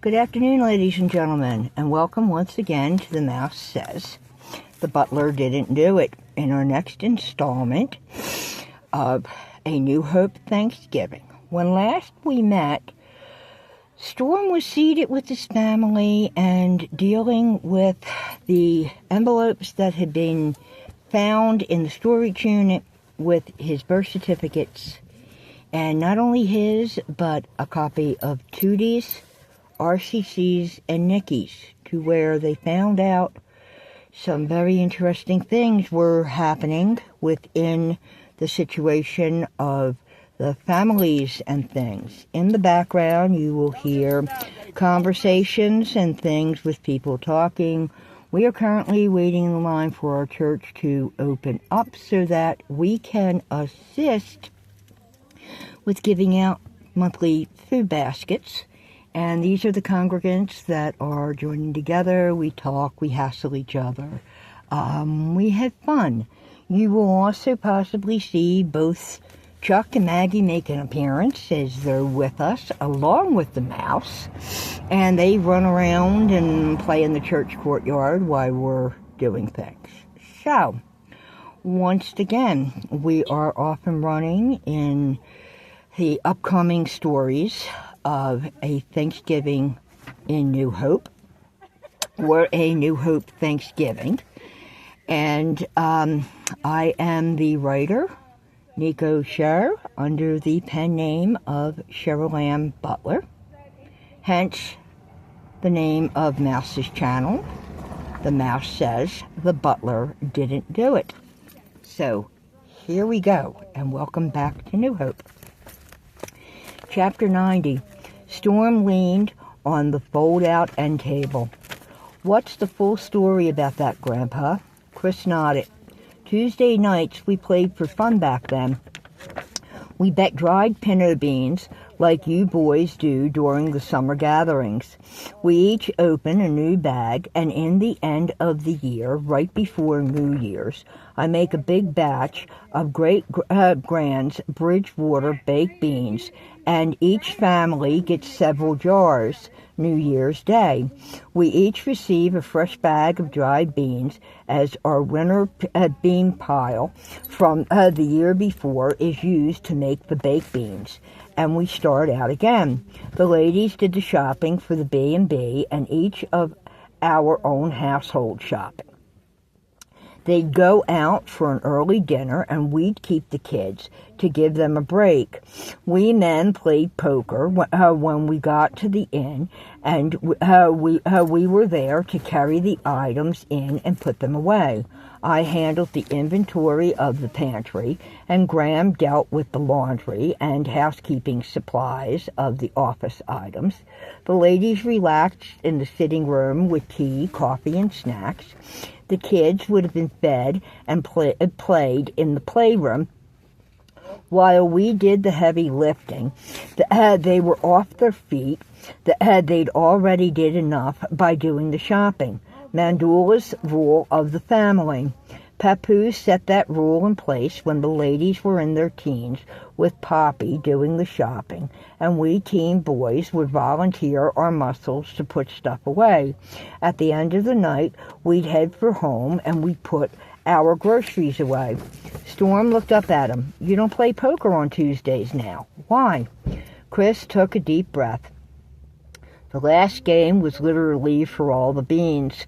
Good afternoon, ladies and gentlemen, and welcome once again to The Mouse Says. The Butler Didn't Do It, in our next installment of A New Hope Thanksgiving. When last we met, Storm was seated with his family and dealing with the envelopes that had been found in the storage unit with his birth certificates, and not only his, but a copy of Tootie's, RCC's, and Nikki's, to where they found out some very interesting things were happening within the situation of the families and things. In the background, you will hear conversations and things with people talking. We are currently waiting in line for our church to open up so that we can assist with giving out monthly food baskets. And these are the congregants that are joining together. We talk, we hassle each other. We have fun. You will also possibly see both Chuck and Maggie make an appearance as they're with us, along with the mouse. And they run around and play in the church courtyard while we're doing things. So, once again, we are off and running in the upcoming stories of a Thanksgiving in New Hope, or a New Hope Thanksgiving. And I am the writer, Nico Scher, under the pen name of Cheryl Ann Butler, hence the name of Mouse's channel. The Mouse Says the Butler Didn't Do It. So here we go, and welcome back to New Hope. Chapter 90. Storm leaned on the fold-out end table. What's the full story about that, Grandpa? Chris nodded. Tuesday nights we played for fun back then. We bet dried pinto beans like you boys do during the summer gatherings. We each open a new bag, and in the end of the year, right before New Year's, I make a big batch of Great Grand's Bridgewater baked beans, and each family gets several jars New Year's Day. We each receive a fresh bag of dried beans as our winter bean pile from the year before is used to make the baked beans. And we start out again. The ladies did the shopping for the B&B and each of our own household shopping. They'd go out for an early dinner, and we'd keep the kids to give them a break. We men played poker when we got to the inn, and we were there to carry the items in and put them away. I handled the inventory of the pantry, and Graham dealt with the laundry and housekeeping supplies of the office items. The ladies relaxed in the sitting room with tea, coffee, and snacks. The kids would have been fed and played in the playroom while we did the heavy lifting. They were off their feet. They'd already did enough by doing the shopping. Manduala's rule of the family. Papoose set that rule in place when the ladies were in their teens, with Poppy doing the shopping, and we teen boys would volunteer our muscles to put stuff away. At the end of the night, we'd head for home, and we'd put our groceries away. Storm looked up at him. You don't play poker on Tuesdays now. Why? Chris took a deep breath. The last game was literally for all the beans.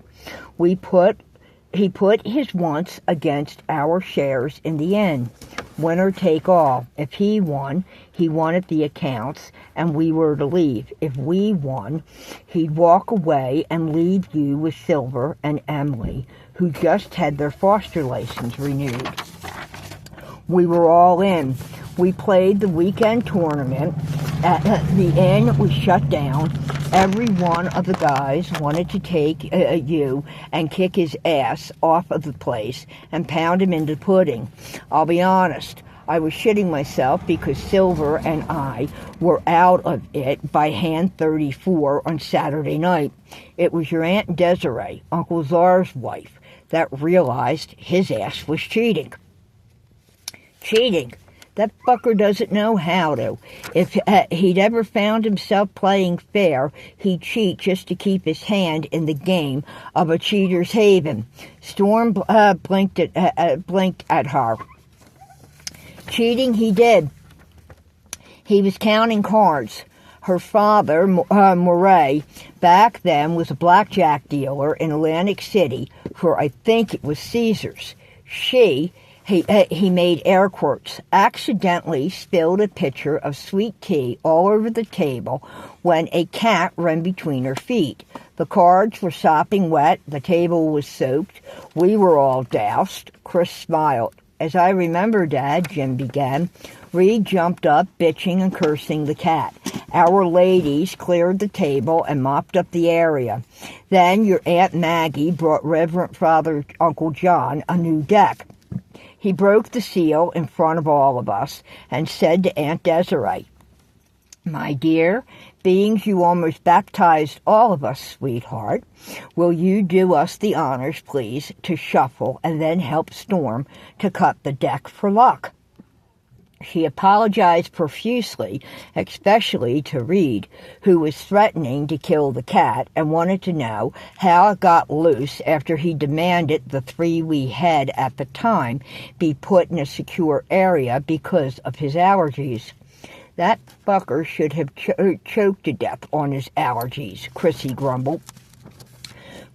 He put his wants against our shares in the end. Winner take all. If he won, he wanted the accounts, and we were to leave. If we won, he'd walk away and leave you with Silver and Emily, who just had their foster license renewed. We were all in. We played the weekend tournament. At the inn was shut down. Every one of the guys wanted to take you and kick his ass off of the place and pound him into pudding. I'll be honest, I was shitting myself because Silver and I were out of it by hand 34 on Saturday night. It was your Aunt Desiree, Uncle Czar's wife, that realized his ass was cheating. Cheating. That fucker doesn't know how to. If he'd ever found himself playing fair, he'd cheat just to keep his hand in the game of a cheater's haven. Storm blinked at her. Cheating he did. He was counting cards. Her father, Murray, back then was a blackjack dealer in Atlantic City for, I think it was Caesars. He made air quotes, accidentally spilled a pitcher of sweet tea all over the table when a cat ran between her feet. The cards were sopping wet. The table was soaked. We were all doused. Chris smiled. As I remember, Dad, Jim began. Reed jumped up, bitching and cursing the cat. Our ladies cleared the table and mopped up the area. Then your Aunt Maggie brought Reverend Father Uncle John a new deck. He broke the seal in front of all of us and said to Aunt Desiree, "My dear, being you almost baptized all of us, sweetheart, will you do us the honors, please, to shuffle and then help Storm to cut the deck for luck?" She apologized profusely, especially to Reed, who was threatening to kill the cat and wanted to know how it got loose after he demanded the 3 we had at the time be put in a secure area because of his allergies. That fucker should have choked to death on his allergies, Chrissy grumbled.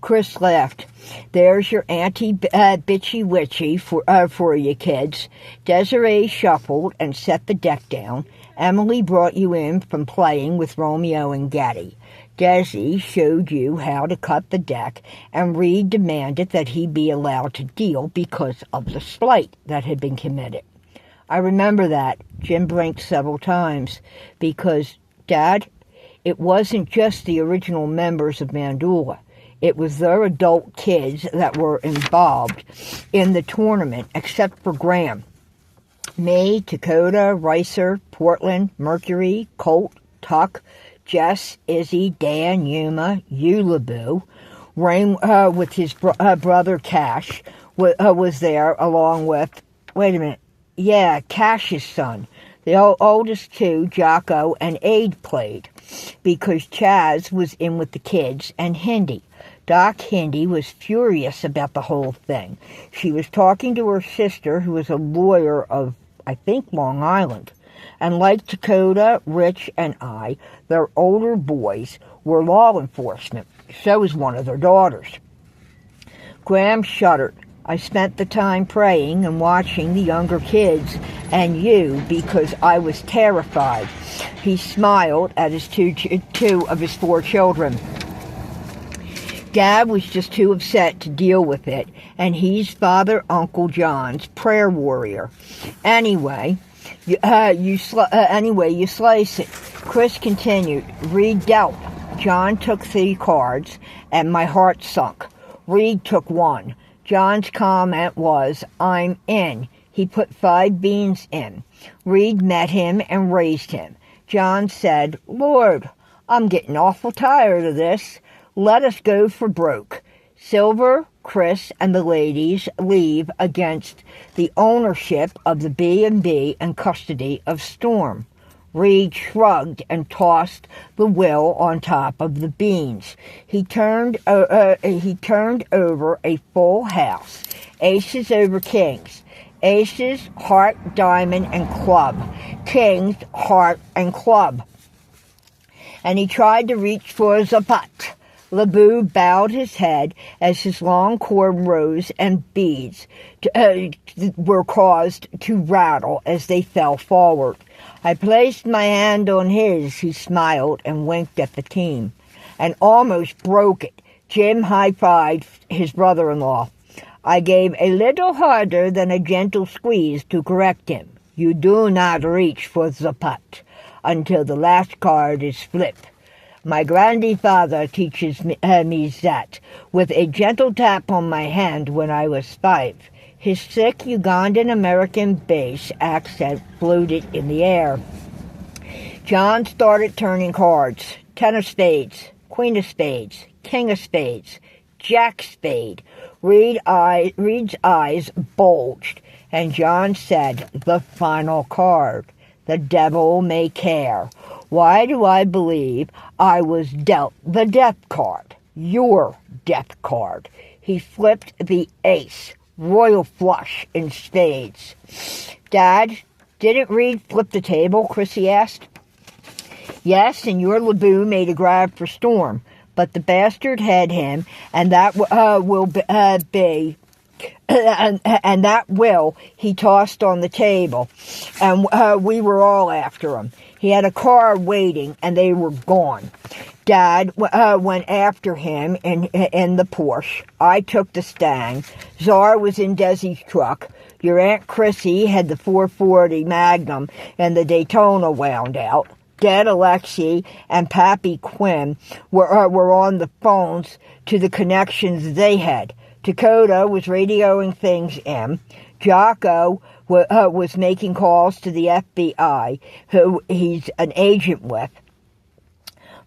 Chris laughed. "There's your bitchy witchy for you kids." Desiree shuffled and set the deck down. Emily brought you in from playing with Romeo and Getty. Desi showed you how to cut the deck, and Reed demanded that he be allowed to deal because of the slight that had been committed. I remember that. Jim blinked several times because, Dad, it wasn't just the original members of Manduala. It was their adult kids that were involved in the tournament, except for Graham. Me, Dakota, Ricer, Portland, Mercury, Colt, Tuck, Jess, Izzy, Dan, Yuma, Ulaboo. Rain, with his brother Cash, was there along with, Cash's son. The oldest two, Jocko and Aid, played because Chaz was in with the kids and Hindi. Doc Hindi was furious about the whole thing. She was talking to her sister, who was a lawyer of, I think, Long Island. And like Dakota, Rich, and I, their older boys were law enforcement. So was one of their daughters. Graham shuddered. I spent the time praying and watching the younger kids and you because I was terrified. He smiled at his two of his 4 children. Dad was just too upset to deal with it, and he's Father Uncle John's prayer warrior. Anyway, you slice it. Chris continued. Reed dealt. John took 3 cards, and my heart sunk. Reed took 1. John's comment was, "I'm in." He put 5 beans in. Reed met him and raised him. John said, "Lord, I'm getting awful tired of this. Let us go for broke." Silver, Chris, and the ladies leave against the ownership of the B&B and custody of Storm. Reed shrugged and tossed the will on top of the beans. He turned over a full house. Aces over kings. Aces, heart, diamond, and club. Kings, heart, and club. And he tried to reach for Zapat. Laboo bowed his head as his long cornrows and beads were caused to rattle as they fell forward. I placed my hand on his, he smiled and winked at the team, and almost broke it. Jim high-fived his brother-in-law. I gave a little harder than a gentle squeeze to correct him. You do not reach for the pot until the last card is flipped. My grandfather teaches me that with a gentle tap on my hand when I was 5. His thick Ugandan-American bass accent floated in the air. John started turning cards. 10 of spades, queen of spades, king of spades, jack spade. Reed's eyes bulged, And John said, the final card. The devil may care. Why do I believe I was dealt the death card? Your death card. He flipped the ace. Royal flush in spades. Dad, didn't Reed flip the table? Chrissy asked. Yes, and your LeBou made a grab for Storm, but the bastard had him, and that and that will he tossed on the table, and we were all after him. He had a car waiting, and they were gone. Dad went after him in the Porsche. I took the Stang. Czar was in Desi's truck. Your Aunt Chrissy had the 440 Magnum, and the Daytona wound out. Dad Alexi and Pappy Quinn were on the phones to the connections they had. Dakota was radioing things in. Jocko was making calls to the FBI, who he's an agent with.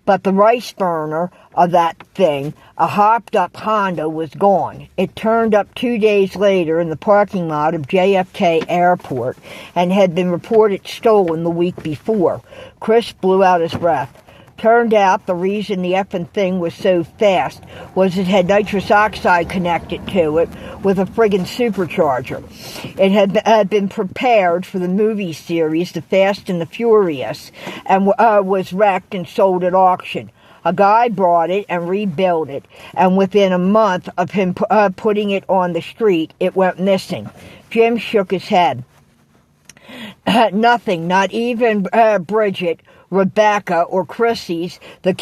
But the rice burner of that thing, a hopped-up Honda, was gone. It turned up 2 days later in the parking lot of JFK Airport and had been reported stolen the week before. Chris blew out his breath. Turned out the reason the effing thing was so fast was it had nitrous oxide connected to it with a friggin' supercharger. It had been prepared for the movie series The Fast and the Furious and was wrecked and sold at auction. A guy bought it and rebuilt it, and within a month of him putting it on the street, it went missing. Jim shook his head. Nothing, not even Bridget, Rebecca, or Chrissy's, the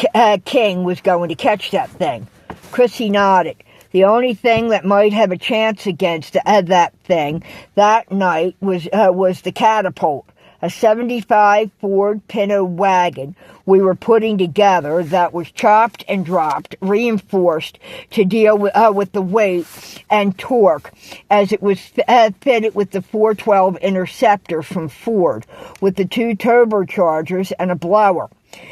king was going to catch that thing. Chrissy nodded. The only thing that might have a chance against that thing that night was the catapult, a 75 Ford Pinto wagon we were putting together that was chopped and dropped, reinforced to deal with the weight and torque, as it was fitted with the 412 Interceptor from Ford, with the 2 turbochargers and a blower.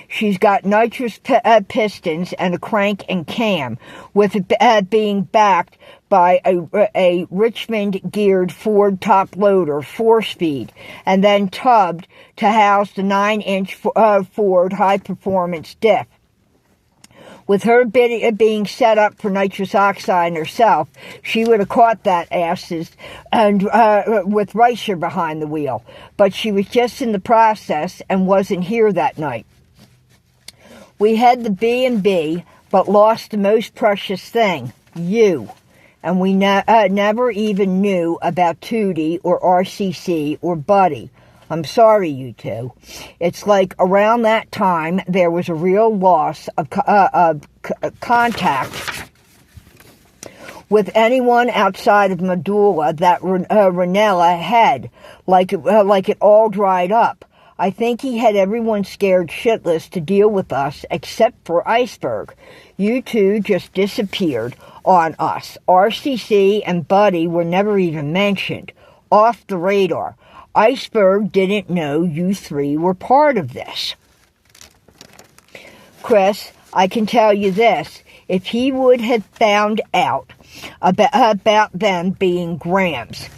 She's got nitrous pistons and a crank and cam, with it being backed by a Richmond-geared Ford top-loader, 4-speed, and then tubbed to house the 9-inch Ford high-performance diff. With her being set up for nitrous oxide herself, she would have caught that asses and with Reicher behind the wheel. But she was just in the process and wasn't here that night. We had the B&B, but lost the most precious thing, you. And we never even knew about Tootie or RCC or Buddy. I'm sorry, you two. It's like around that time there was a real loss of contact with anyone outside of Manduala that Ranella had, like it all dried up. I think he had everyone scared shitless to deal with us except for Iceberg. You two just disappeared on us. RCC and Buddy were never even mentioned. Off the radar. Iceberg didn't know you three were part of this. Chris, I can tell you this. If he would have found out about them being Grams,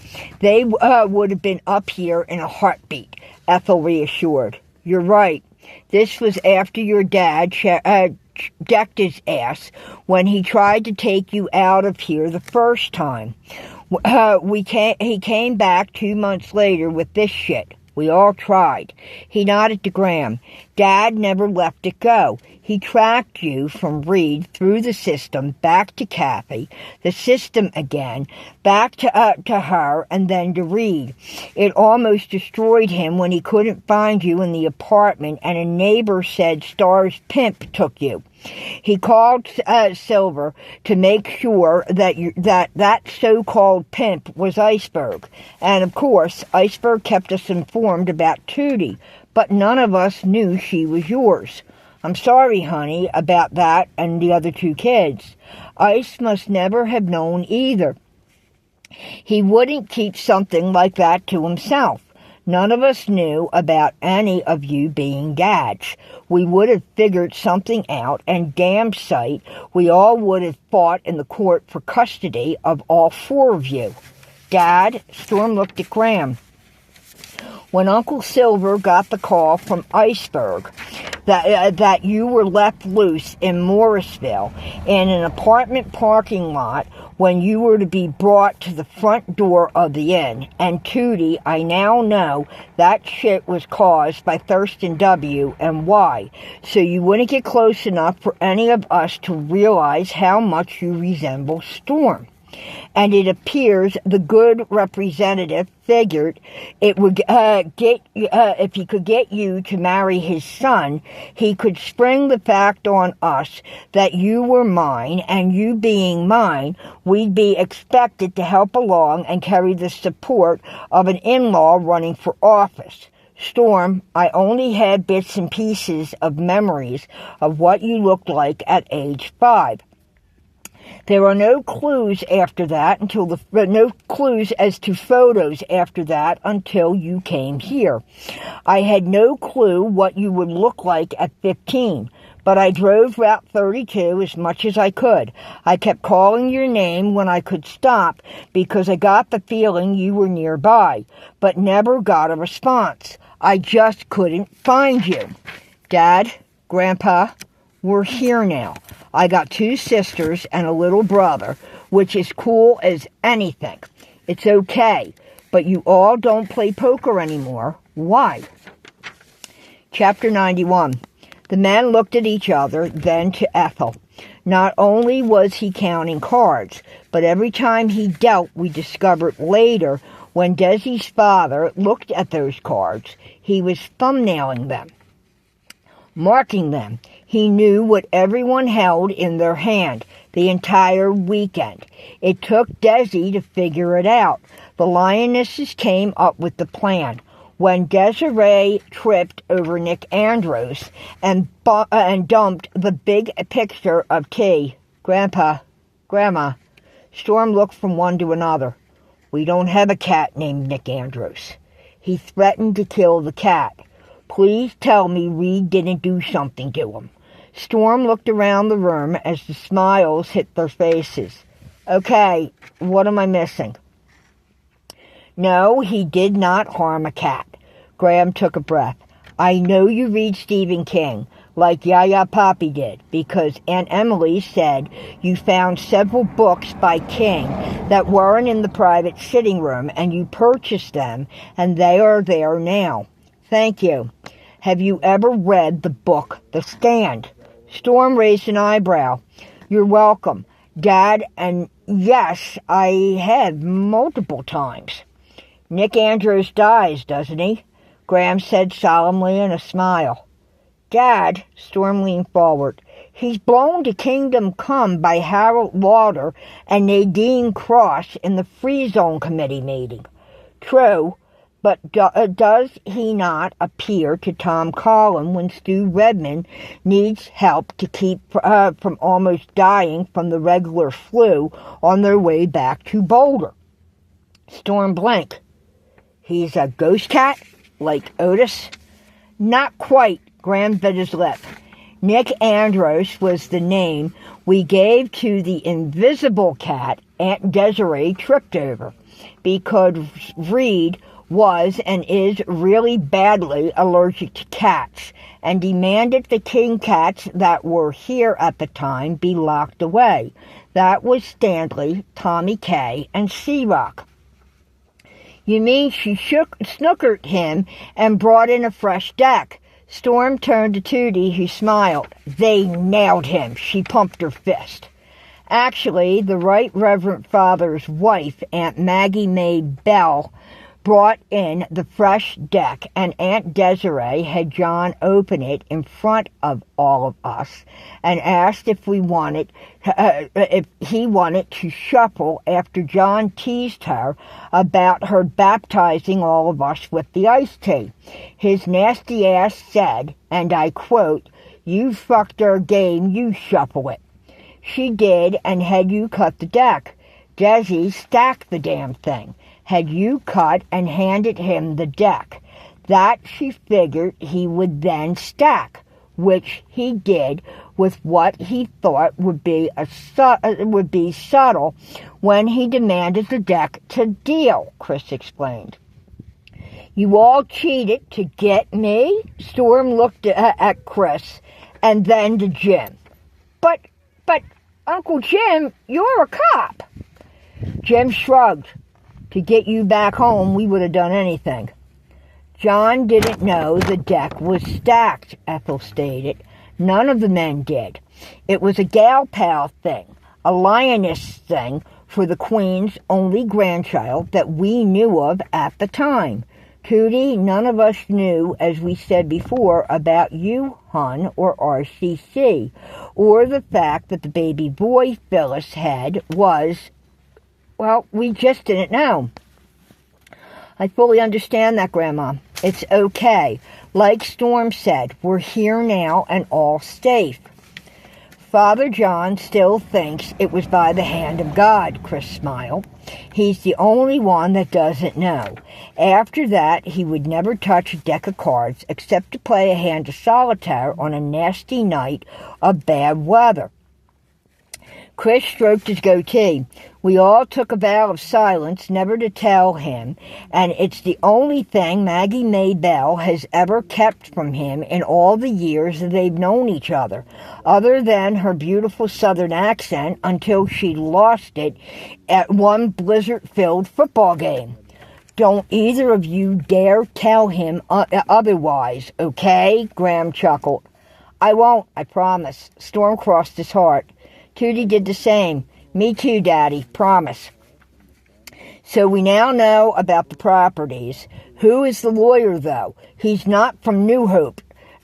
they would have been up here in a heartbeat, Ethel reassured. You're right. This was after your dad decked his ass when he tried to take you out of here the first time. He came back 2 months later with this shit. We all tried. He nodded to Graham. Dad never left it go. He tracked you from Reed through the system, back to Kathy, the system again, back to her, and then to Reed. It almost destroyed him when he couldn't find you in the apartment, and a neighbor said Star's pimp took you. He called Silver to make sure that so-called pimp was Iceberg. And, of course, Iceberg kept us informed about Tootie, but none of us knew she was yours. I'm sorry, honey, about that and the other 2 kids. Ice must never have known either. He wouldn't keep something like that to himself. None of us knew about any of you being gads. We would have figured something out, and damn sight, we all would have fought in the court for custody of all 4 of you. Dad, Storm looked at Graham. When Uncle Silver got the call from Iceberg that you were left loose in Morrisville in an apartment parking lot when you were to be brought to the front door of the inn. And Tootie, I now know that shit was caused by Thurston W. and why. So you wouldn't get close enough for any of us to realize how much you resemble Storm. And it appears the good representative figured it would if he could get you to marry his son, he could spring the fact on us that you were mine, and you being mine, we'd be expected to help along and carry the support of an in-law running for office. Storm, I only had bits and pieces of memories of what you looked like at age 5. There are no clues after that no clues as to photos after that until you came here. I had no clue what you would look like at 15, but I drove Route 32 as much as I could. I kept calling your name when I could stop because I got the feeling you were nearby, but never got a response. I just couldn't find you. Dad, Grandpa, we're here now. I got 2 sisters and a little brother, which is cool as anything. It's okay, but you all don't play poker anymore. Why? Chapter 91. The men looked at each other, then to Ethel. Not only was he counting cards, but every time he dealt, we discovered later, when Desi's father looked at those cards, he was thumbnailing them, marking them. He knew what everyone held in their hand the entire weekend. It took Desi to figure it out. The Lionesses came up with the plan. When Desiree tripped over Nick Andros and dumped the big picture of tea, Grandpa, Grandma, Storm looked from one to another. We don't have a cat named Nick Andros. He threatened to kill the cat. Please tell me Reed didn't do something to him. Storm looked around the room as the smiles hit their faces. Okay, what am I missing? No, he did not harm a cat. Graham took a breath. I know you read Stephen King, like Yaya Papi did, because Aunt Emily said you found several books by King that weren't in the private sitting room, and you purchased them, and they are there now. Thank you. Have you ever read the book The Stand? Storm raised an eyebrow. You're welcome, Dad, and yes, I have multiple times. Nick Andros dies, doesn't he? Graham said solemnly and a smile. Dad, Storm leaned forward. He's blown to Kingdom Come by Harold Lauder and Nadine Cross in the Free Zone Committee meeting. True. But does he not appear to Tom Collin when Stu Redman needs help to keep from almost dying from the regular flu on their way back to Boulder? Storm blinked. He's a ghost cat, like Otis? Not quite, Graham bit his lip. Nick Andros was the name we gave to the invisible cat Aunt Desiree tripped over, because Reed was and is really badly allergic to cats and demanded the king cats that were here at the time be locked away. That was Stanley, Tommy K, and Sea-Rock. You mean she snookered him and brought in a fresh deck? Storm turned to Tootie, who smiled. They nailed him. She pumped her fist. Actually, the Right Reverend Father's wife, Aunt Maggie Mae Bell, brought in the fresh deck, and Aunt Desiree had John open it in front of all of us and asked if he wanted to shuffle after John teased her about her baptizing all of us with the iced tea. His nasty ass said, and I quote, "You fucked our game, you shuffle it." She did, and had you cut the deck. Desi stacked the damn thing. Had you cut and handed him the deck, that she figured he would then stack, which he did with what he thought would be subtle when he demanded the deck to deal, Chris explained. You all cheated to get me? Storm looked at Chris and then to Jim. But, Uncle Jim, you're a cop. Jim shrugged. To get you back home, we would have done anything. John didn't know the deck was stacked, Ethel stated. None of the men did. It was a gal pal thing, a lioness thing for the Queen's only grandchild that we knew of at the time. Tootie, none of us knew, as we said before, about you, hon, or RCC, or the fact that the baby boy Phyllis had was, well, we just didn't know. I fully understand that, Grandma. It's okay. Like Storm said, we're here now and all safe. Father John still thinks it was by the hand of God, Chris smiled. He's the only one that doesn't know. After that, he would never touch a deck of cards except to play a hand of solitaire on a nasty night of bad weather. Chris stroked his goatee. We all took a vow of silence never to tell him, and it's the only thing Maggie Maybell has ever kept from him in all the years that they've known each other, other than her beautiful southern accent until she lost it at one blizzard-filled football game. Don't either of you dare tell him otherwise, okay? Graham chuckled. I won't, I promise. Storm crossed his heart. Tootie did the same. Me too, Daddy. Promise. So we now know about the properties. Who is the lawyer, though? He's not from New Hope,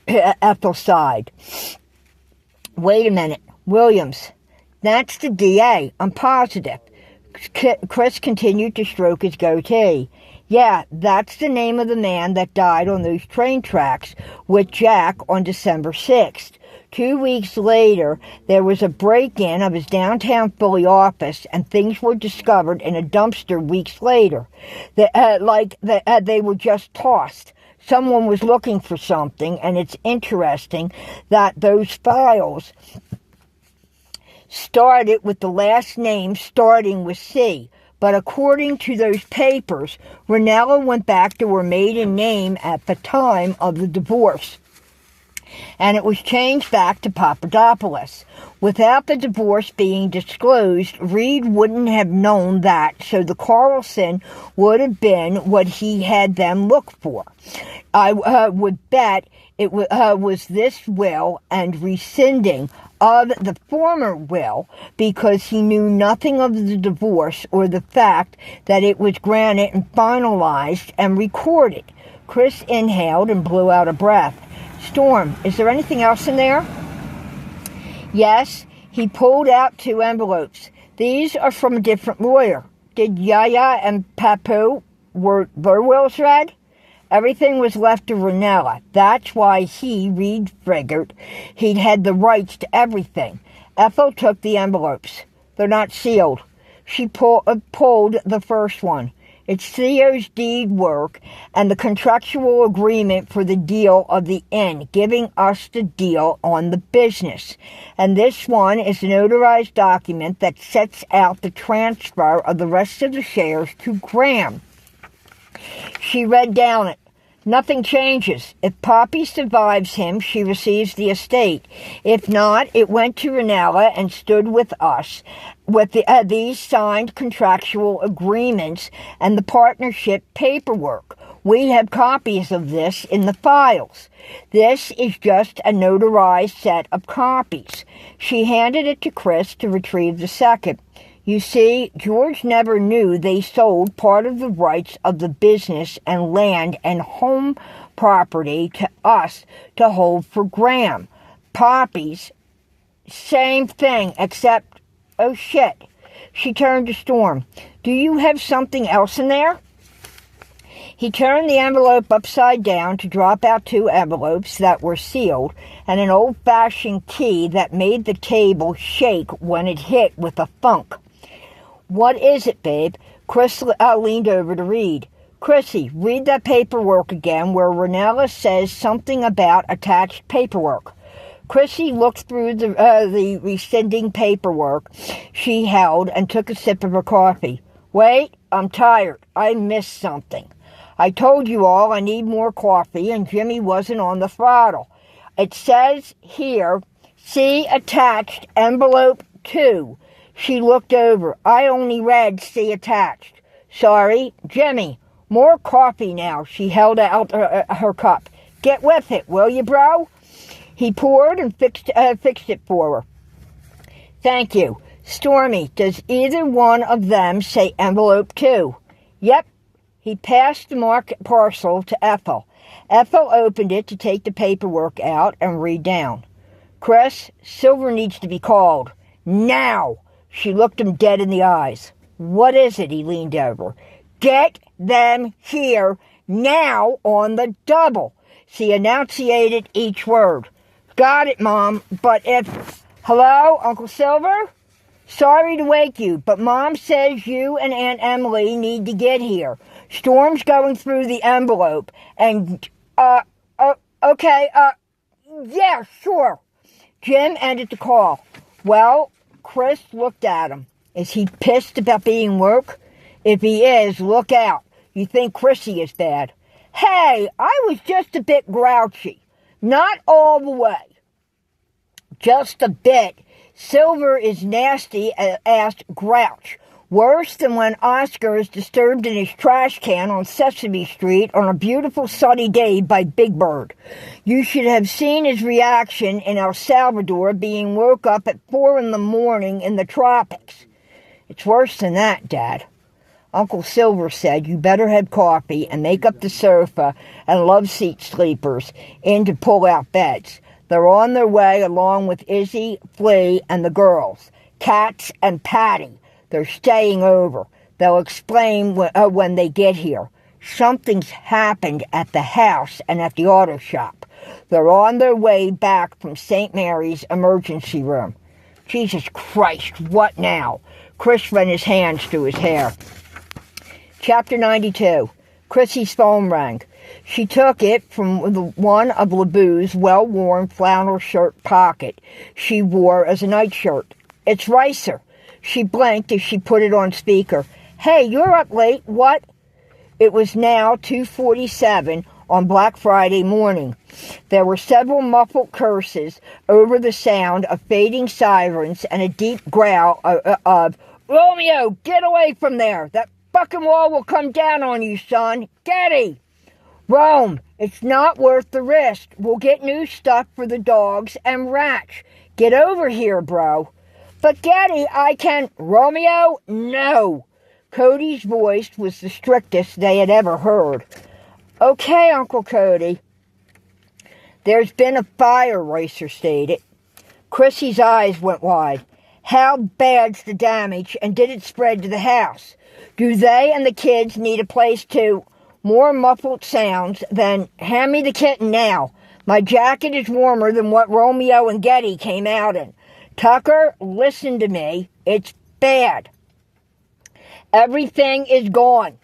Ethel sighed. Wait a minute. Williams. That's the DA. I'm positive. Chris continued to stroke his goatee. Yeah, that's the name of the man that died on those train tracks with Jack on December 6th. 2 weeks later, there was a break-in of his downtown Philly office, and things were discovered in a dumpster weeks later. They were just tossed. Someone was looking for something, and it's interesting that those files started with the last name starting with C. But according to those papers, Ranella went back to her maiden name at the time of the divorce, and it was changed back to Papadopoulos. Without the divorce being disclosed, Reed wouldn't have known that, so the Carlson would have been what he had them look for. I would bet it was this will and rescinding of the former will, because he knew nothing of the divorce or the fact that it was granted and finalized and recorded. Chris inhaled and blew out a breath. Storm, is there anything else in there? Yes, he pulled out 2 envelopes. These are from a different lawyer. Did Yaya and Papu, were their wills read? Everything was left to Ranella. That's why Reed, figured he'd had the rights to everything. Ethel took the envelopes. They're not sealed. She pulled the first one. It's Theo's deed work and the contractual agreement for the deal of the inn, giving us the deal on the business. And this one is a notarized document that sets out the transfer of the rest of the shares to Graham. She read down it. Nothing changes. If Poppy survives him, she receives the estate. If not, it went to Ranella and stood with us with these signed contractual agreements and the partnership paperwork. We have copies of this in the files. This is just a notarized set of copies. She handed it to Chris to retrieve the second. You see, George never knew they sold part of the rights of the business and land and home property to us to hold for Graham. Poppy's, same thing, except, oh shit. She turned to Storm. Do you have something else in there? He turned the envelope upside down to drop out 2 envelopes that were sealed and an old-fashioned key that made the table shake when it hit with a thunk. What is it, babe? Chris leaned over to Reed. Chrissy, read that paperwork again where Ranella says something about attached paperwork. Chrissy looked through the rescinding paperwork she held and took a sip of her coffee. Wait, I'm tired. I missed something. I told you all I need more coffee, and Jimmy wasn't on the throttle. It says here, see attached envelope 2. She looked over. I only read see attached. Sorry, Jimmy, more coffee now. She held out her cup. Get with it, will you, bro? He poured and fixed it for her. Thank you. Stormy, does either one of them say envelope 2? Yep. He passed the marked parcel to Ethel. Ethel opened it to take the paperwork out and read down. Chris, Silver needs to be called. Now! She looked him dead in the eyes. What is it? He leaned over. Get them here now on the double. She enunciated each word. Got it, Mom, but if... Hello, Uncle Silver? Sorry to wake you, but Mom says you and Aunt Emily need to get here. Storm's going through the envelope, and, okay, yeah, sure. Jim ended the call. Well, Chris looked at him. Is he pissed about being woke? If he is, look out. You think Chrissy is bad. Hey, I was just a bit grouchy. Not all the way. Just a bit. Silver is nasty ass grouch. Worse than when Oscar is disturbed in his trash can on Sesame Street on a beautiful sunny day by Big Bird. You should have seen his reaction in El Salvador being woke up at 4 a.m. in the tropics. It's worse than that, Dad. Uncle Silver said you better have coffee and make up the sofa and love seat sleepers in to pull out beds. They're on their way along with Izzy, Flea, and the girls, Cats and Patty. They're staying over. They'll explain when they get here. Something's happened at the house and at the auto shop. They're on their way back from St. Mary's emergency room. Jesus Christ, what now? Chris ran his hands through his hair. Chapter 92. Chrissy's phone rang. She took it from one of LeBou's well-worn flannel shirt pocket she wore as a nightshirt. It's Ricer. She blinked as she put it on speaker. Hey, you're up late. What? It was now 2:47 on Black Friday morning. There were several muffled curses over the sound of fading sirens and a deep growl of, Romeo, get away from there. That fucking wall will come down on you, son. Getty! Rome, it's not worth the risk. We'll get new stuff for the dogs and rats. Get over here, bro. But Getty, I can... Romeo? No. Cody's voice was the strictest they had ever heard. Okay, Uncle Cody. There's been a fire, Racer stated. Chrissy's eyes went wide. How bad's the damage, and did it spread to the house? Do they and the kids need a place to... More muffled sounds than, hand me the kitten now. My jacket is warmer than what Romeo and Getty came out in. Tucker, listen to me. It's bad. Everything is gone.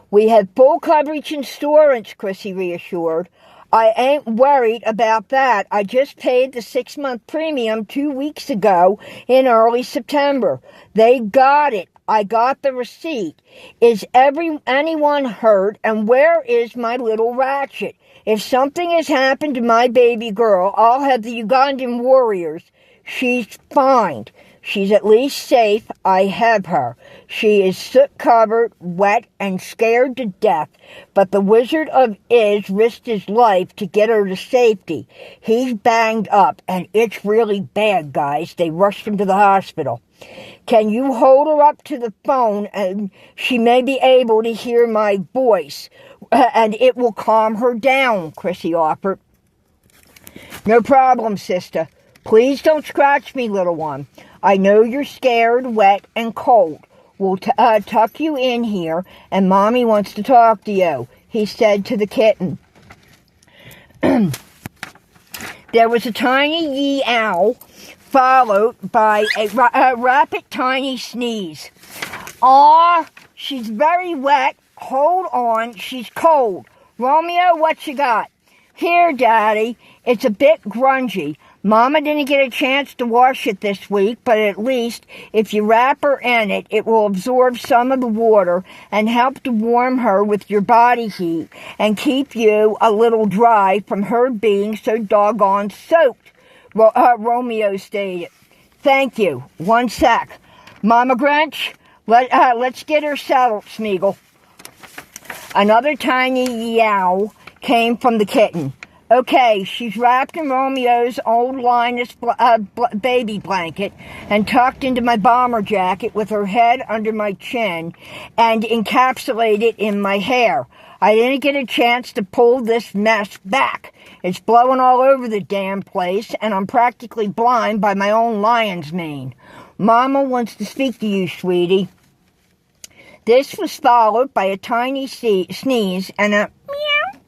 We have full coverage insurance, Chrissy reassured. I ain't worried about that. I just paid the 6-month premium 2 weeks ago in early September. They got it. I got the receipt. Is anyone hurt? And where is my little Ratchet? If something has happened to my baby girl, I'll have the Ugandan warriors. She's fine. She's at least safe. I have her. She is soot-covered, wet, and scared to death, but the Wizard of Iz risked his life to get her to safety. He's banged up, and it's really bad, guys. They rushed him to the hospital. Can you hold her up to the phone, and she may be able to hear my voice, and it will calm her down, Chrissy offered. No problem, sister. Please don't scratch me, little one. I know you're scared, wet, and cold. We'll tuck you in here, and Mommy wants to talk to you, he said to the kitten. There was a tiny yee-ow, followed by a rapid tiny sneeze. Aw, she's very wet. Hold on, she's cold. Romeo, what you got? Here, Daddy. It's a bit grungy. Mama didn't get a chance to wash it this week, but at least if you wrap her in it, it will absorb some of the water and help to warm her with your body heat and keep you a little dry from her being so doggone soaked, Romeo stated. Thank you. One sec. Mama Grinch, let's get her settled, Smeagol. Another tiny yowl came from the kitten. Okay, she's wrapped in Romeo's old Linus baby blanket and tucked into my bomber jacket with her head under my chin and encapsulated in my hair. I didn't get a chance to pull this mess back. It's blowing all over the damn place, and I'm practically blind by my own lion's mane. Mama wants to speak to you, sweetie. This was followed by a tiny sneeze and a meow.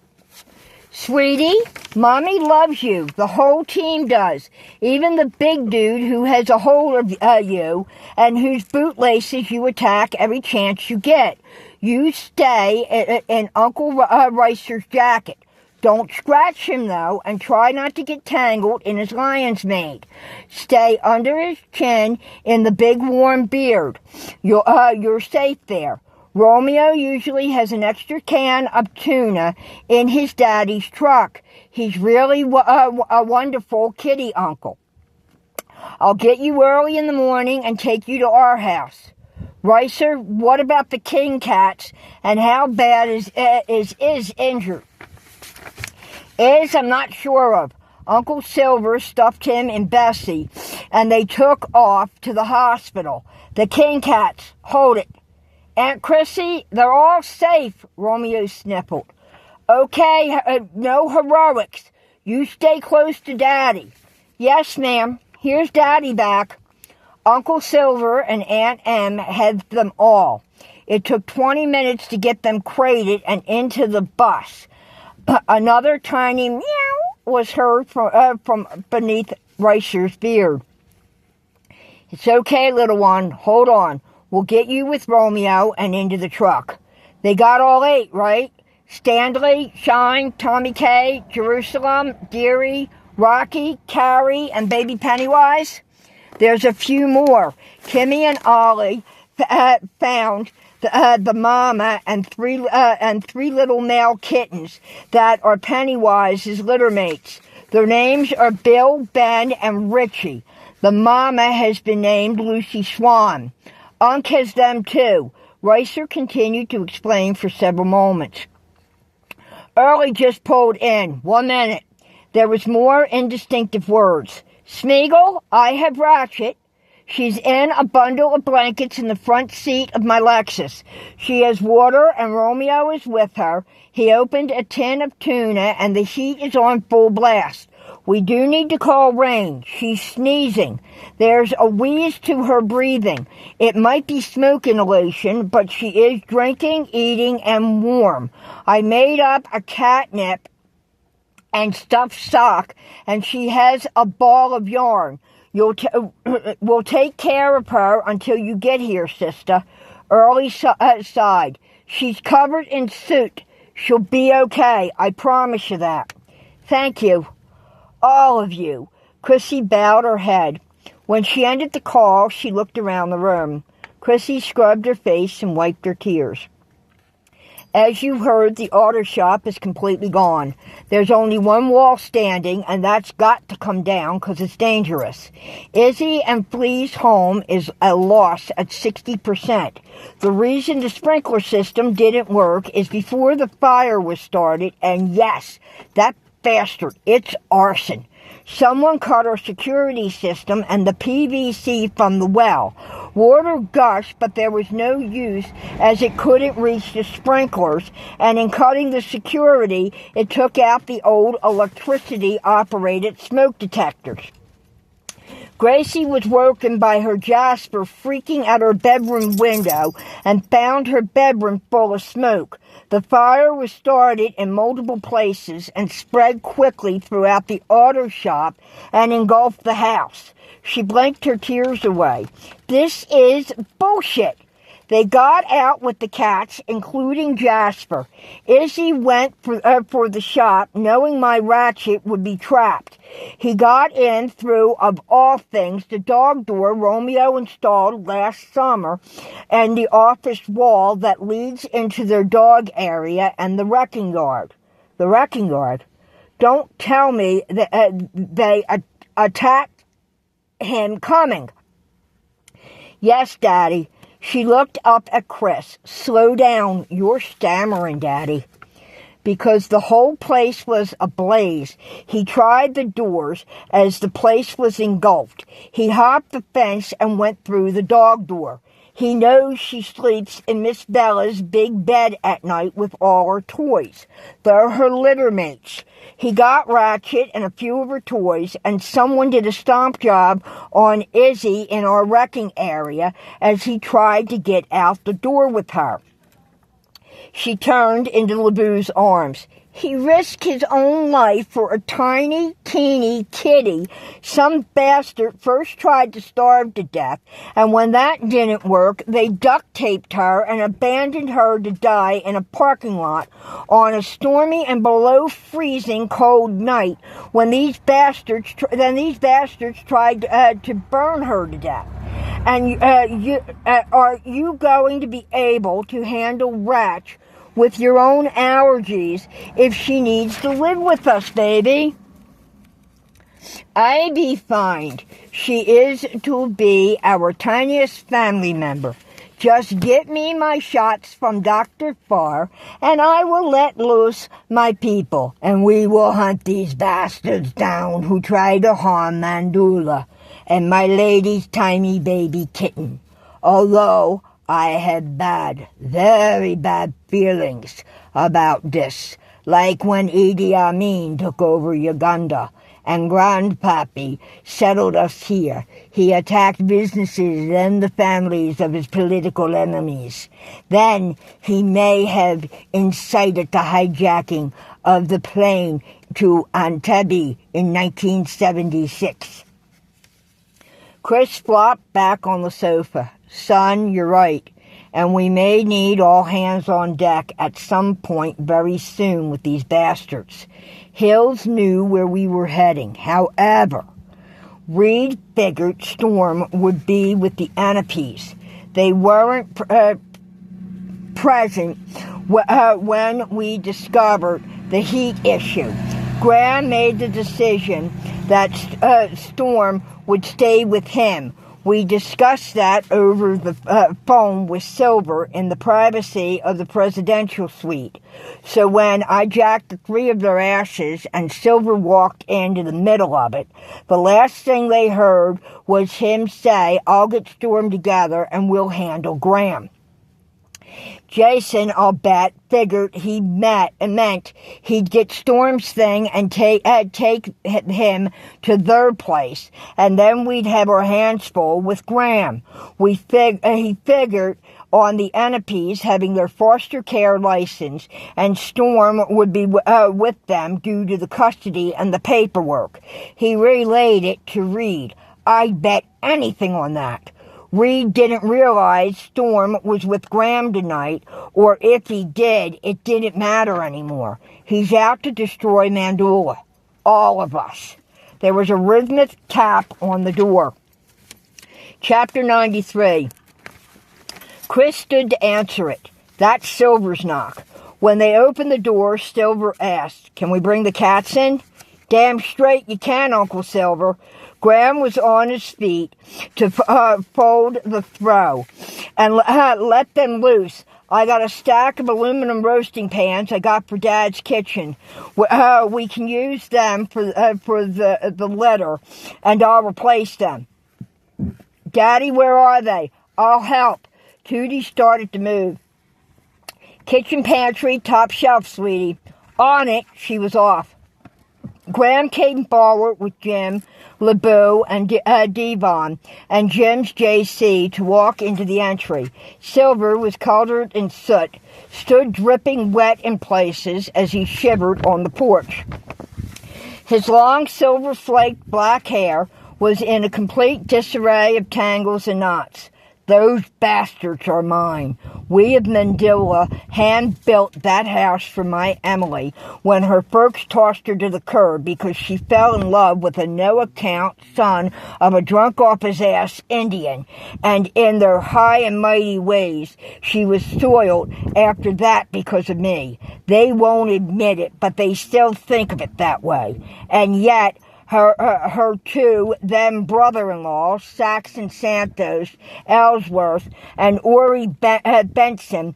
Sweetie, Mommy loves you. The whole team does. Even the big dude who has a hold of you and whose bootlaces you attack every chance you get. You stay in Uncle Ricer's jacket. Don't scratch him, though, and try not to get tangled in his lion's mane. Stay under his chin in the big warm beard. You're safe there. Romeo usually has an extra can of tuna in his daddy's truck. He's really a wonderful kitty uncle. I'll get you early in the morning and take you to our house. Ricer, what about the king cats and how bad is injured? I'm not sure of. Uncle Silver stuffed him in Bessie and they took off to the hospital. The king cats, hold it. Aunt Chrissy, they're all safe, Romeo sniffled. Okay, no heroics. You stay close to Daddy. Yes, ma'am. Here's Daddy back. Uncle Silver and Aunt Em had them all. It took 20 minutes to get them crated and into the bus. Another tiny meow was heard from beneath Ricer's beard. It's okay, little one. Hold on. We'll get you with Romeo and into the truck. They got all 8, right? Stanley, Shine, Tommy K, Jerusalem, Deary, Rocky, Carrie, and Baby Pennywise? There's a few more. Kimmy and Ollie found the mama and three little male kittens that are Pennywise's litter mates. Their names are Bill, Ben, and Richie. The mama has been named Lucy Swan. Unc has them too. Ricer continued to explain for several moments. Early just pulled in. 1 minute. There was more indistinctive words. Smeagol, I have Ratchet. She's in a bundle of blankets in the front seat of my Lexus. She has water and Romeo is with her. He opened a tin of tuna and the heat is on full blast. We do need to call rain. She's sneezing. There's a wheeze to her breathing. It might be smoke inhalation, but she is drinking, eating, and warm. I made up a catnip and stuffed sock, and she has a ball of yarn. We'll take care of her until you get here, sister. Early sighed. She's covered in soot. She'll be okay. I promise you that. Thank you. All of you. Chrissy bowed her head. When she ended the call, she looked around the room. Chrissy scrubbed her face and wiped her tears. As you heard, the auto shop is completely gone. There's only one wall standing, and that's got to come down because it's dangerous. Izzy and Flea's home is a loss at 60%. The reason the sprinkler system didn't work is before the fire was started, and yes, that bastard, it's arson. Someone cut our security system and the PVC from the well. Water gushed, but there was no use as it couldn't reach the sprinklers, and in cutting the security, it took out the old electricity-operated smoke detectors. Gracie was woken by her Jasper freaking at her bedroom window and found her bedroom full of smoke. The fire was started in multiple places and spread quickly throughout the auto shop and engulfed the house. She blinked her tears away. This is bullshit. They got out with the cats, including Jasper. Izzy went for the shop, knowing my ratchet would be trapped. He got in through, of all things, the dog door Romeo installed last summer and the office wall that leads into their dog area and the wrecking yard. The wrecking yard? Don't tell me that they attacked him coming. Yes, Daddy. She looked up at Chris. Slow down. You're stammering, Daddy. Because the whole place was ablaze. He tried the doors as the place was engulfed. He hopped the fence and went through the dog door. He knows she sleeps in Miss Bella's big bed at night with all her toys. They're her litter mates. He got Ratchet and a few of her toys, and someone did a stomp job on Izzy in our wrecking area as he tried to get out the door with her. She turned into LeBou's arms. He risked his own life for a tiny, teeny kitty. Some bastard first tried to starve to death, and when that didn't work, they duct-taped her and abandoned her to die in a parking lot on a stormy and below freezing cold night when these bastards tried to burn her to death. And are you going to be able to handle Ratch with your own allergies if she needs to live with us, baby? I be fine. She is to be our tiniest family member. Just get me my shots from Dr. Farr, and I will let loose my people, and we will hunt these bastards down who try to harm Manduala and my lady's tiny baby kitten. Although I had bad, very bad feelings about this, like when Idi Amin took over Uganda and Grandpappy settled us here. He attacked businesses and the families of his political enemies. Then he may have incited the hijacking of the plane to Entebbe in 1976. Chris flopped back on the sofa. Son, you're right, and we may need all hands on deck at some point very soon with these bastards. Hills knew where we were heading. However, Reed figured Storm would be with the Anapes. They weren't present when we discovered the heat issue. Graham made the decision that Storm would stay with him. We discussed that over the phone with Silver in the privacy of the presidential suite. So when I jacked the three of their asses and Silver walked into the middle of it, the last thing they heard was him say, "I'll get Storm together and we'll handle Graham." Jason, I'll bet, figured he meant he'd get Storm's thing and take him to their place, and then we'd have our hands full with Graham. He figured on the Anapes having their foster care license, and Storm would be with them due to the custody and the paperwork. He relayed it to Reed. I'd bet anything on that. Reed didn't realize Storm was with Graham tonight, or if he did, it didn't matter anymore. He's out to destroy Manduala. All of us. There was a rhythmic tap on the door. Chapter 93. Chris stood to answer it. That's Silver's knock. When they opened the door, Silver asked, "Can we bring the cats in?" "Damn straight you can, Uncle Silver." Graham was on his feet to fold the throw and let them loose. I got a stack of aluminum roasting pans I got for Dad's kitchen. We can use them for the litter, and I'll replace them. Daddy, where are they? I'll help. Tootie started to move. Kitchen pantry, top shelf, sweetie. On it, she was off. Graham came forward with Jim, LeBeau, and Devon, and Jim's JC to walk into the entry. Silver was covered in soot, stood dripping wet in places as he shivered on the porch. His long silver-flaked black hair was in a complete disarray of tangles and knots. Those bastards are mine. We of Manduala hand-built that house for my Emily when her folks tossed her to the curb because she fell in love with a no-account son of a drunk-off-his-ass Indian. And in their high and mighty ways, she was soiled after that because of me. They won't admit it, but they still think of it that way. And yet, her two then brother-in-law, Saxon Santos, Ellsworth, and Ori Benson,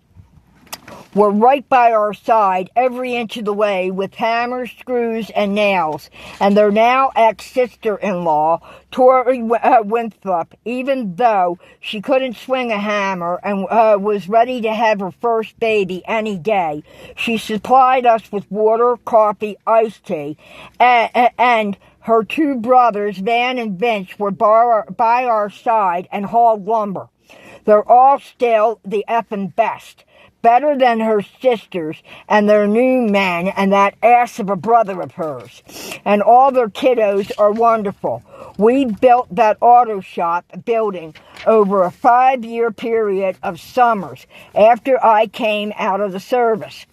were right by our side every inch of the way with hammers, screws, and nails. And their now ex-sister-in-law, Tori Winthrop, even though she couldn't swing a hammer and was ready to have her first baby any day, she supplied us with water, coffee, iced tea, and her two brothers, Van and Vince, were by our side and hauled lumber. They're all still the effing best. Better than her sisters and their new men and that ass of a brother of hers. And all their kiddos are wonderful. We built that auto shop building over a 5-year period of summers after I came out of the service.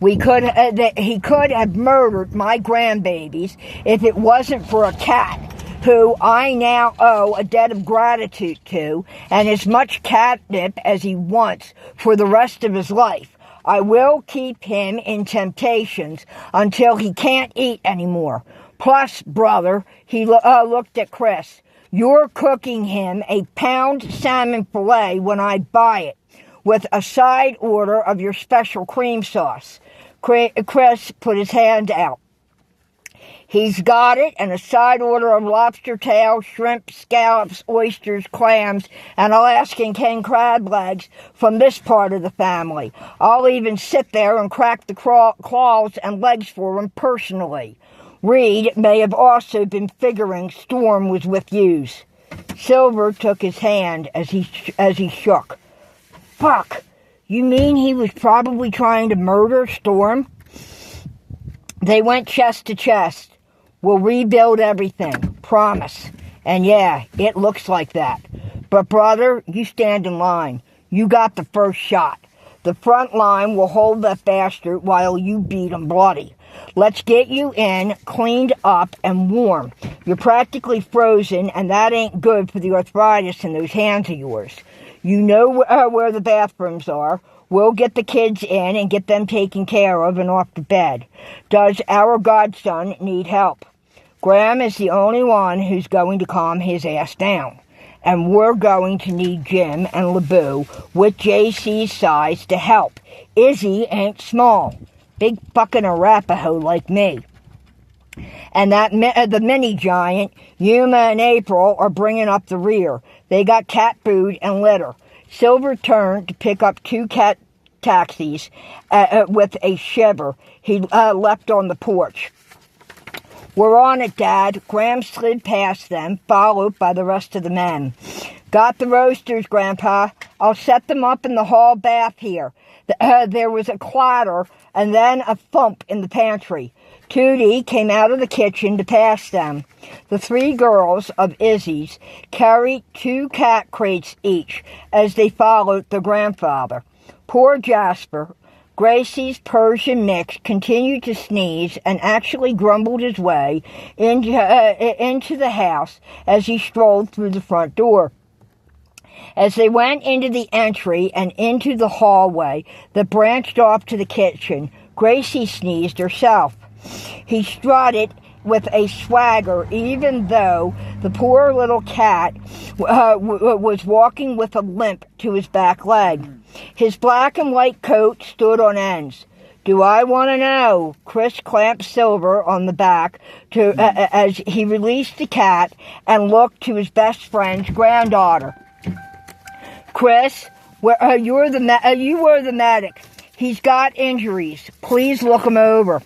He could have murdered my grandbabies if it wasn't for a cat who I now owe a debt of gratitude to, and as much catnip as he wants for the rest of his life. I will keep him in temptations until he can't eat anymore. Plus, brother, he looked at Chris, you're cooking him a pound salmon fillet when I buy it, with a side order of your special cream sauce. Chris put his hand out. He's got it, and a side order of lobster tail, shrimp, scallops, oysters, clams, and Alaskan king crab legs from this part of the family. I'll even sit there and crack the claws and legs for him personally. Reed may have also been figuring Storm was with yous. Silver took his hand as he shook. Fuck! You mean he was probably trying to murder Storm? They went chest to chest. We'll rebuild everything. Promise. And yeah, it looks like that. But brother, you stand in line. You got the first shot. The front line will hold that bastard while you beat him bloody. Let's get you in, cleaned up, and warm. You're practically frozen, and that ain't good for the arthritis in those hands of yours. You know where the bathrooms are. We'll get the kids in and get them taken care of and off to bed. Does our godson need help? Graham is the only one who's going to calm his ass down. And we're going to need Jim and LeBou with JC's size to help. Izzy ain't small. Big fucking Arapaho like me. And the mini giant, Yuma and April, are bringing up the rear. They got cat food and litter. Silver turned to pick up 2 cat taxis with a shiver he left on the porch. We're on it, Dad. Graham slid past them, followed by the rest of the men. Got the roasters, Grandpa. I'll set them up in the hall bath here. There was a clatter and then a thump in the pantry. Tootie came out of the kitchen to pass them. The 3 girls of Izzy's carried 2 cat crates each as they followed their grandfather. Poor Jasper, Gracie's Persian mix, continued to sneeze and actually grumbled his way into the house as he strolled through the front door. As they went into the entry and into the hallway that branched off to the kitchen, Gracie sneezed herself. He strutted with a swagger, even though the poor little cat was walking with a limp to his back leg. His black and white coat stood on ends. Do I want to know? Chris clamped Silver on the back as he released the cat and looked to his best friend's granddaughter. Chris, you were the medic. He's got injuries. Please look him over.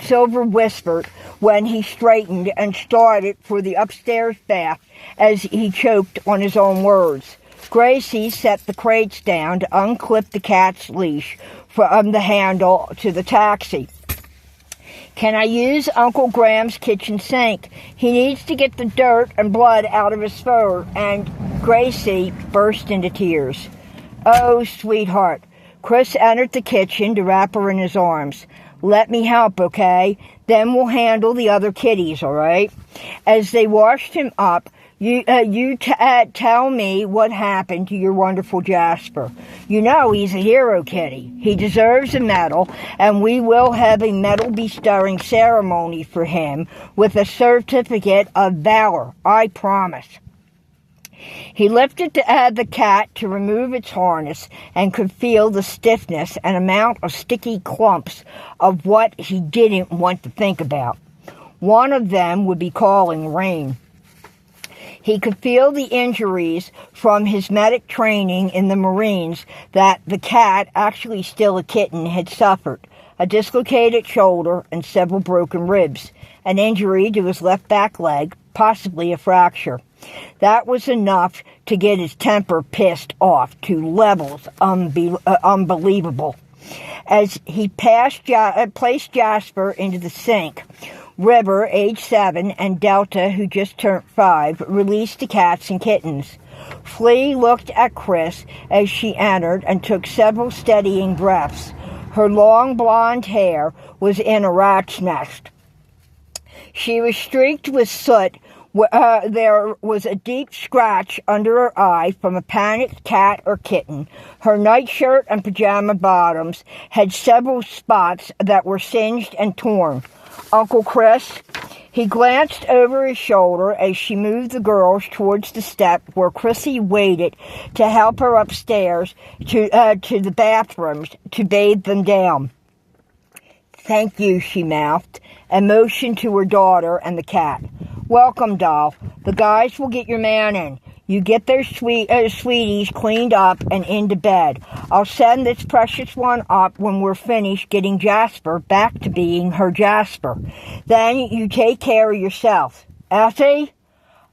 Silver whispered when he straightened and started for the upstairs bath as he choked on his own words. Gracie set the crates down to unclip the cat's leash from the handle to the taxi. Can I use Uncle Graham's kitchen sink? He needs to get the dirt and blood out of his fur. And Gracie burst into tears. "Oh, sweetheart." Chris entered the kitchen to wrap her in his arms. "Let me help, okay? Then we'll handle the other kitties, all right?" As they washed him up, you tell me what happened to your wonderful Jasper. You know he's a hero kitty. He deserves a medal, and we will have a medal bestowing ceremony for him with a certificate of valor, I promise. He lifted the cat to remove its harness and could feel the stiffness and amount of sticky clumps of what he didn't want to think about. One of them would be calling rain. He could feel the injuries from his medic training in the Marines that the cat, actually still a kitten, had suffered. A dislocated shoulder and several broken ribs. An injury to his left back leg, possibly a fracture. That was enough to get his temper pissed off to levels unbelievable. As he placed Jasper into the sink, River, age 7, and Delta, who just turned 5, released the cats and kittens. Flea looked at Chris as she entered and took several steadying breaths. Her long blonde hair was in a rat's nest. She was streaked with soot. There was a deep scratch under her eye from a panicked cat or kitten. Her nightshirt and pajama bottoms had several spots that were singed and torn. "Uncle Chris?" He glanced over his shoulder as she moved the girls towards the step where Chrissy waited to help her upstairs to the bathrooms to bathe them down. "Thank you," she mouthed, and motioned to her daughter and the cat. "Welcome, doll. The guys will get your man in. You get their sweeties cleaned up and into bed. I'll send this precious one up when we're finished getting Jasper back to being her Jasper. Then you take care of yourself. Effie?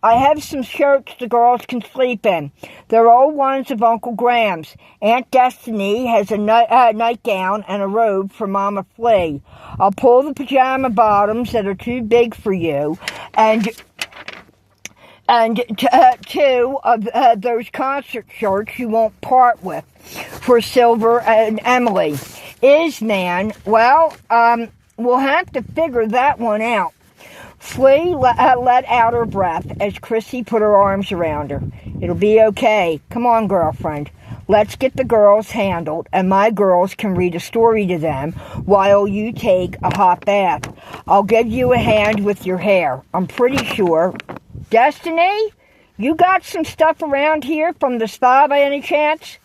I have some shirts the girls can sleep in. They're old ones of Uncle Graham's. Aunt Destiny has a nightgown and a robe for Mama Flea. I'll pull the pajama bottoms that are too big for you, and two of those concert shirts you won't part with for Silver and Emily. Well, we'll have to figure that one out." Flea let out her breath as Chrissy put her arms around her. "It'll be okay. Come on, girlfriend. Let's get the girls handled, and my girls can read a story to them while you take a hot bath. I'll give you a hand with your hair. I'm pretty sure. Destiny, you got some stuff around here from the spa by any chance?"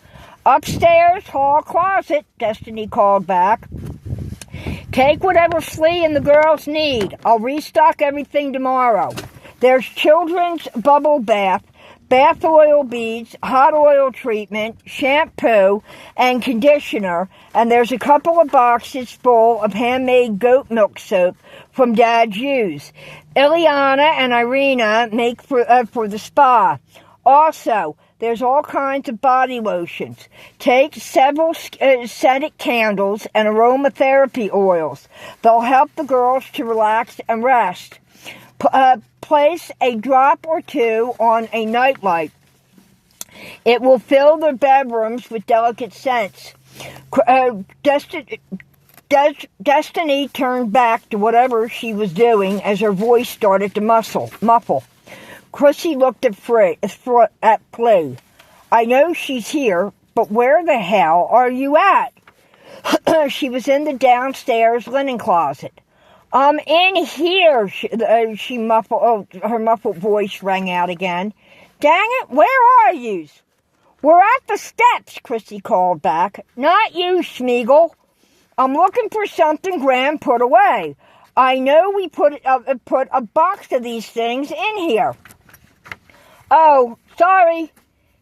"Upstairs, hall closet," Destiny called back. "Take whatever Flea and the girls need. I'll restock everything tomorrow. There's children's bubble bath, bath oil beads, hot oil treatment, shampoo, and conditioner, and there's a couple of boxes full of handmade goat milk soap from Dad's use. Ileana and Irina make for the spa. Also, there's all kinds of body lotions. Take several scented candles and aromatherapy oils. They'll help the girls to relax and rest. Place a drop or two on a nightlight. It will fill their bedrooms with delicate scents." Destiny turned back to whatever she was doing as her voice started to muffle. Chrissy looked at Flea. "I know she's here, but where the hell are you at?" She was in the downstairs linen closet. "I'm in here," her muffled voice rang out again. "Dang it, where are yous?" "We're at the steps," Chrissy called back. "Not you, Schmeagle. I'm looking for something Graham put away. I know we put a box of these things in here." "Oh, sorry."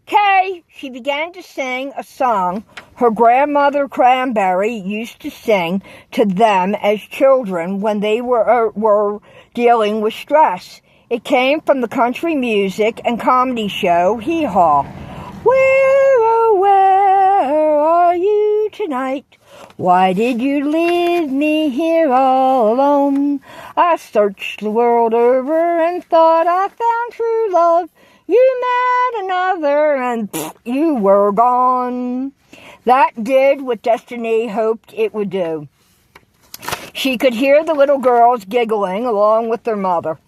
"Kay," she began to sing a song her grandmother Cranberry used to sing to them as children when they were dealing with stress. It came from the country music and comedy show Hee Haw. "Where, oh, where are you tonight? Why did you leave me here all alone? I searched the world over and thought I found true love. You met another and you were gone. That did what Destiny hoped it would do. She could hear the little girls giggling along with their mother.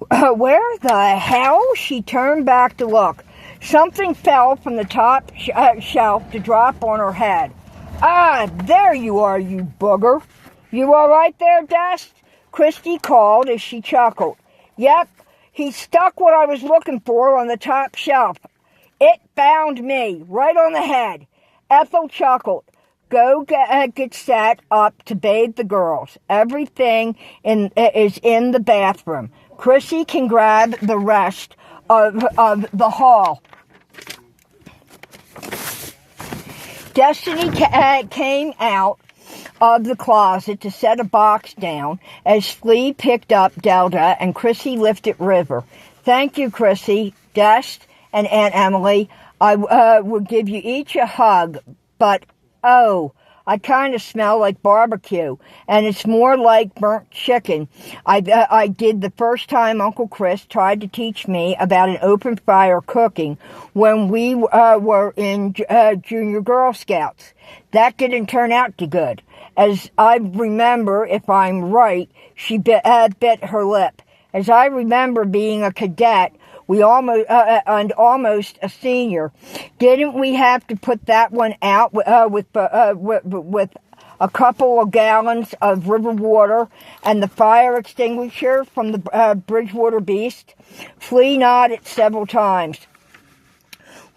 Where the hell? She turned back to look. Something fell from the top shelf to drop on her head. Ah, there you are, you booger. You all right there, Dest? Christy called as she chuckled. Yep, he stuck what I was looking for on the top shelf. It found me, right on the head. Ethel chuckled. Go get set up to bathe the girls. Everything is in the bathroom. Chrissy can grab the rest of the hall. Destiny came out of the closet to set a box down as Flea picked up Delta and Chrissy lifted River. Thank you, Chrissy, Dest, and Aunt Emily. I will give you each a hug, but, oh, I kind of smell like barbecue, and it's more like burnt chicken. I did the first time Uncle Chris tried to teach me about an open fire cooking when we were in Junior Girl Scouts. That didn't turn out too good. As I remember, if I'm right, she bit her lip. As I remember being a cadet, we almost a senior. Didn't we have to put that one out with a couple of gallons of river water and the fire extinguisher from the Bridgewater Beast? Flea nodded several times.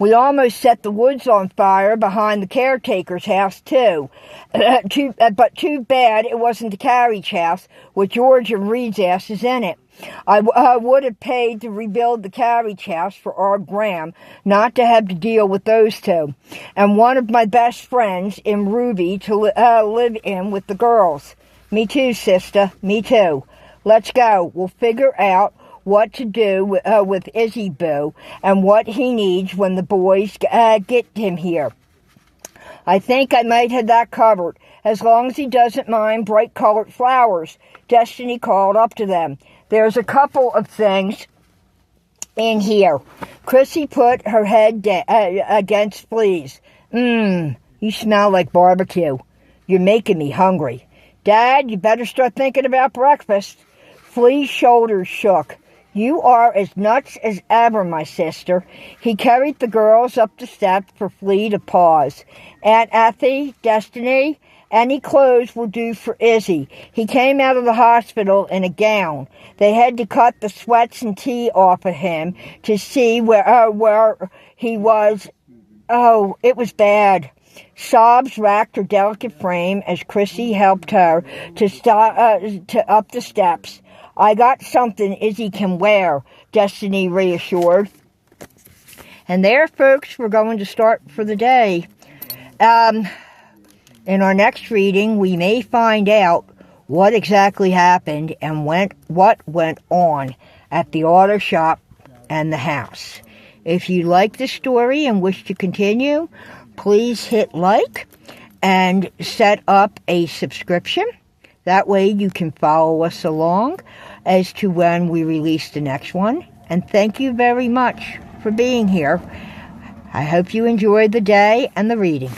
We almost set the woods on fire behind the caretaker's house, too. But too bad it wasn't the carriage house with George and Reed's asses in it. I would have paid to rebuild the carriage house for our Graham, not to have to deal with those two. And one of my best friends in Ruby to live in with the girls. Me too, sister. Me too. Let's go. We'll figure out what to do with Izzy Boo and what he needs when the boys get him here. I think I might have that covered, as long as he doesn't mind bright-colored flowers. Destiny called up to them. There's a couple of things in here. Chrissy put her head against Flea's. You smell like barbecue. You're making me hungry. Dad, you better start thinking about breakfast. Flea's shoulders shook. You are as nuts as ever, my sister. He carried the girls up the steps for Flea to pause. Aunt Effie, Destiny, any clothes will do for Izzy. He came out of the hospital in a gown. They had to cut the sweats and tea off of him to see where he was. Oh, it was bad. Sobs racked her delicate frame as Chrissy helped her to up the steps. I got something Izzy can wear, Destiny reassured. And there, folks, we're going to start for the day. In our next reading, we may find out what exactly happened and what went on at the auto shop and the house. If you like the story and wish to continue, please hit like and set up a subscription. That way you can follow us along as to when we release the next one. And thank you very much for being here. I hope you enjoyed the day and the reading.